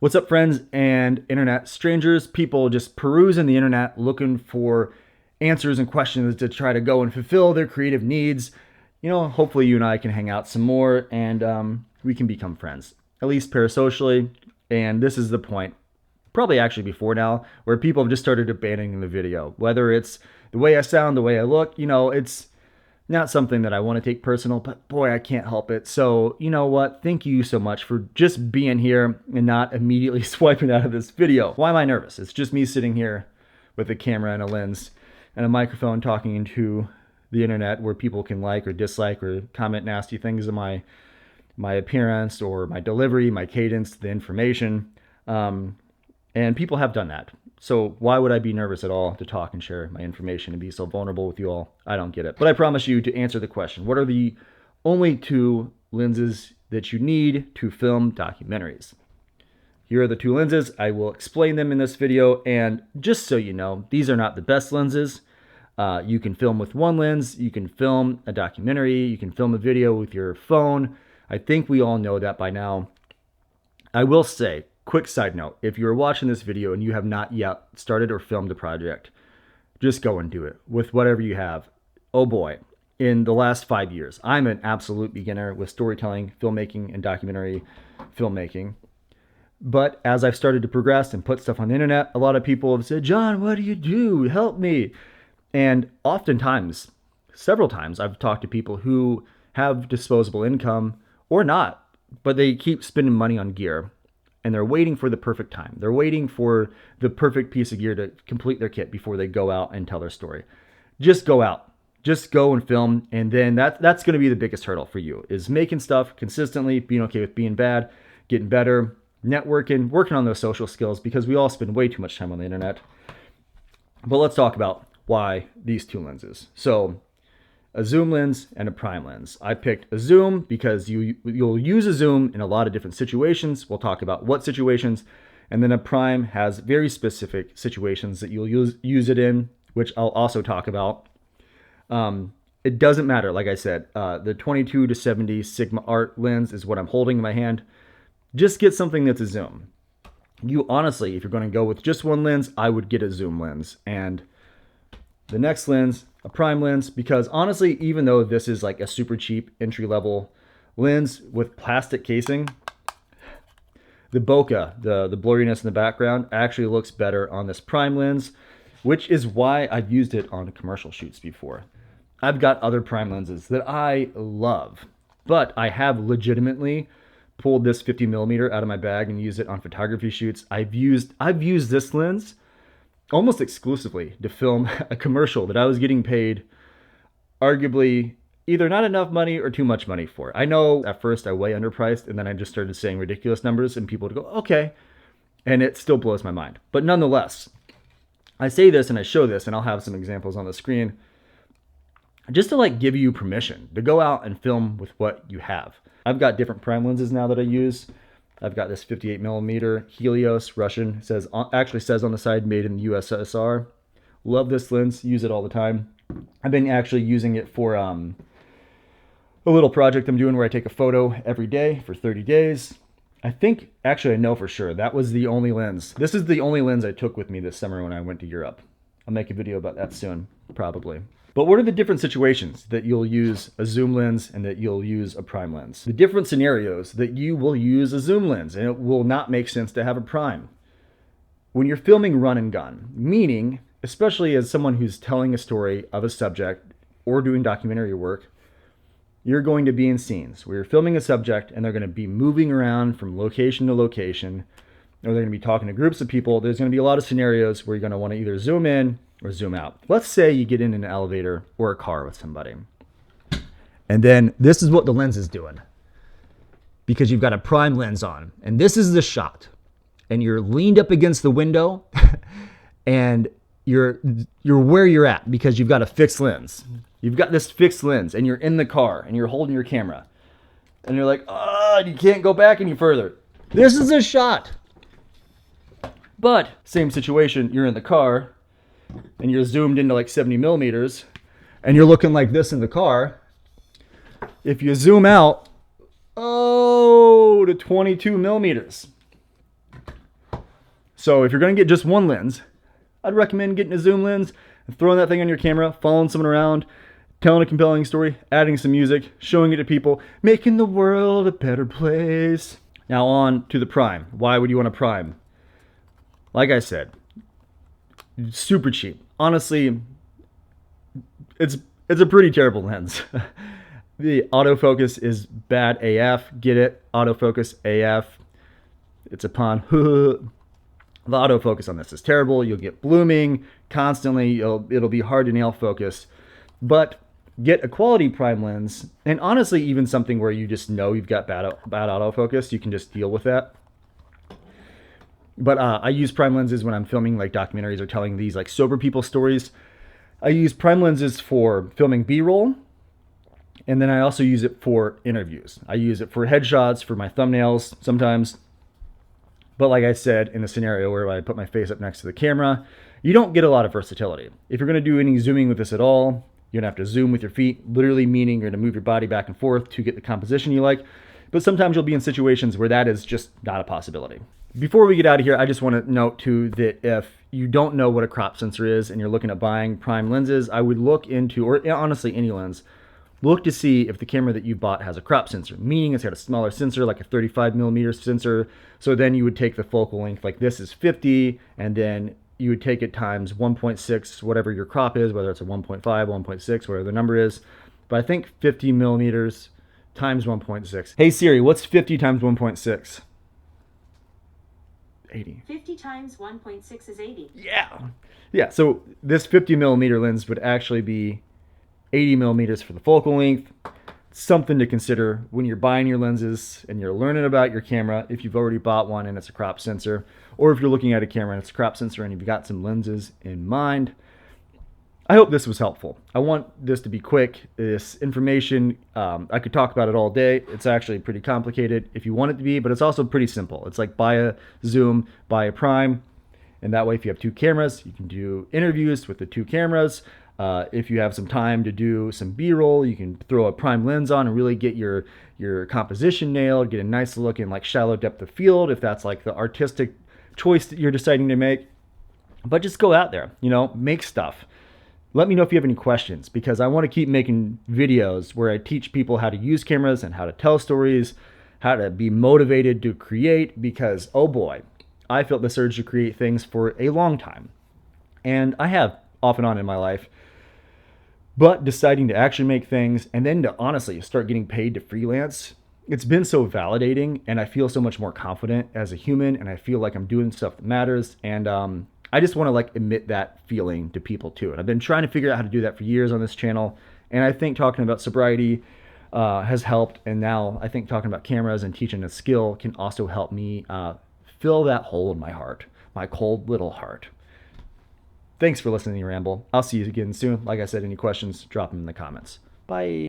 What's up, friends and internet strangers? People just perusing the internet looking for answers and questions to try to go and fulfill their creative needs. Hopefully you and I can hang out some more and we can become friends, at least parasocially. And this is the point, probably actually before now, where people have just started abandoning the video. Whether it's the way I sound, the way I look, it's not something that I want to take personal, but boy, I can't help it. So, you know what? Thank you so much for just being here and not immediately swiping out of this video. Why am I nervous? It's just me sitting here with a camera and a lens and a microphone talking into the internet where people can like or dislike or comment nasty things on my appearance or my delivery, my cadence, the information. And people have done that. So why would I be nervous at all to talk and share my information and be so vulnerable with you all? I don't get it. But I promise you to answer the question. What are the only two lenses that you need to film documentaries? Here are the two lenses. I will explain them in this video. And just so you know, these are not the best lenses. You can film with one lens. You can film a documentary. You can film a video with your phone. I think we all know that by now. I will say, quick side note, if you're watching this video and you have not yet started or filmed a project, just go and do it with whatever you have. Oh boy, in the last 5 years, I'm an absolute beginner with storytelling, filmmaking, and documentary filmmaking. But as I've started to progress and put stuff on the internet, a lot of people have said, John, what do you do? Help me. And oftentimes, several times, I've talked to people who have disposable income or not, but they keep spending money on gear. And they're waiting for the perfect time. They're waiting for the perfect piece of gear to complete their kit before they go out and tell their story. Just go out. Just go and film. And then that's going to be the biggest hurdle for you, is making stuff consistently, being okay with being bad, getting better, networking, working on those social skills, because we all spend way too much time on the internet. But let's talk about why these two lenses. So a zoom lens and a prime lens. I picked a zoom because you'll use a zoom in a lot of different situations. We'll talk about what situations. And then a prime has very specific situations that you'll use it in, which I'll also talk about. It doesn't matter. Like I said, the 22 to 70 Sigma Art lens is what I'm holding in my hand. Just get something that's a zoom. You honestly, if you're going to go with just one lens, I would get a zoom lens. And the next lens, a prime lens, because honestly, even though this is like a super cheap entry-level lens with plastic casing, the bokeh, the blurriness in the background actually looks better on this prime lens, which is why I've used it on commercial shoots before. I've got other prime lenses that I love, but I have legitimately pulled this 50mm out of my bag and used it on photography shoots. I've used this lens almost exclusively to film a commercial that I was getting paid arguably either not enough money or too much money for. I know at first I way underpriced, and then I just started saying ridiculous numbers and people would go, okay. And it still blows my mind. But nonetheless, I say this and I show this, and I'll have some examples on the screen just to like give you permission to go out and film with what you have. I've got different prime lenses now that I use. I've got this 58mm Helios Russian, actually says on the side, made in the USSR. Love this lens, use it all the time. I've been actually using it for a little project I'm doing where I take a photo every day for 30 days. I think, actually I know for sure, that was the only lens. This is the only lens I took with me this summer when I went to Europe. I'll make a video about that soon, probably. But what are the different situations that you'll use a zoom lens and that you'll use a prime lens? The different scenarios that you will use a zoom lens and it will not make sense to have a prime. When you're filming run and gun, meaning, especially as someone who's telling a story of a subject or doing documentary work, you're going to be in scenes where you're filming a subject and they're going to be moving around from location to location, or they're going to be talking to groups of people. There's going to be a lot of scenarios where you're going to want to either zoom in or zoom out. Let's say you get in an elevator or a car with somebody. And then this is what the lens is doing, because you've got a prime lens on. And this is the shot. And you're leaned up against the window and you're where you're at because you've got a fixed lens. You've got this fixed lens and you're in the car and you're holding your camera. And you're like, oh, you can't go back any further. This is a shot. But same situation, you're in the car and you're zoomed into like 70mm and you're looking like this in the car. If you zoom out, to 22mm. So if you're going to get just one lens, I'd recommend getting a zoom lens and throwing that thing on your camera, following someone around, telling a compelling story, adding some music, showing it to people, making the world a better place. Now on to the prime. Why would you want a prime? Like I said, super cheap. Honestly, it's a pretty terrible lens. The autofocus is bad AF. Get it? Autofocus AF. It's a pun. The autofocus on this is terrible. You'll get blooming constantly. It'll be hard to nail focus. But get a quality prime lens, and honestly, even something where you just know you've got bad autofocus, you can just deal with that. But I use prime lenses when I'm filming like documentaries or telling these like sober people stories. I use prime lenses for filming B-roll, and then I also use it for interviews. I use it for headshots, for my thumbnails sometimes. But like I said, in the scenario where I put my face up next to the camera, you don't get a lot of versatility. If you're going to do any zooming with this at all, you're going to have to zoom with your feet, literally meaning you're going to move your body back and forth to get the composition you like. But sometimes you'll be in situations where that is just not a possibility. Before we get out of here, I just want to note too that if you don't know what a crop sensor is and you're looking at buying prime lenses, I would look into, or honestly any lens, look to see if the camera that you bought has a crop sensor, meaning it's got a smaller sensor, like a 35 millimeter sensor. So then you would take the focal length, like this is 50, and then you would take it times 1.6, whatever your crop is, whether it's a 1.5, 1.6, whatever the number is. But I think 50 millimeters times 1.6. Hey Siri, what's 50 times 1.6? 80. 50 times 1.6 is 80. Yeah, so this 50 millimeter lens would actually be 80 millimeters for the focal length. Something to consider when you're buying your lenses and you're learning about your camera, if you've already bought one and it's a crop sensor, or if you're looking at a camera and it's a crop sensor and you've got some lenses in mind. I hope this was helpful. I want this to be quick. This information, I could talk about it all day. It's actually pretty complicated if you want it to be, but it's also pretty simple. It's like buy a zoom, buy a prime, and that way if you have two cameras, you can do interviews with the two cameras. If you have some time to do some B-roll, you can throw a prime lens on and really get your composition nailed, get a nice looking like shallow depth of field if that's like the artistic choice that you're deciding to make. But just go out there, make stuff. Let me know if you have any questions, because I want to keep making videos where I teach people how to use cameras and how to tell stories, how to be motivated to create, because oh boy, I felt this urge to create things for a long time. And I have off and on in my life. But deciding to actually make things and then to honestly start getting paid to freelance, it's been so validating, and I feel so much more confident as a human, and I feel like I'm doing stuff that matters. And I just want to like admit that feeling to people too. And I've been trying to figure out how to do that for years on this channel. And I think talking about sobriety has helped. And now I think talking about cameras and teaching a skill can also help me fill that hole in my heart, my cold little heart. Thanks for listening to me ramble. I'll see you again soon. Like I said, any questions, drop them in the comments. Bye.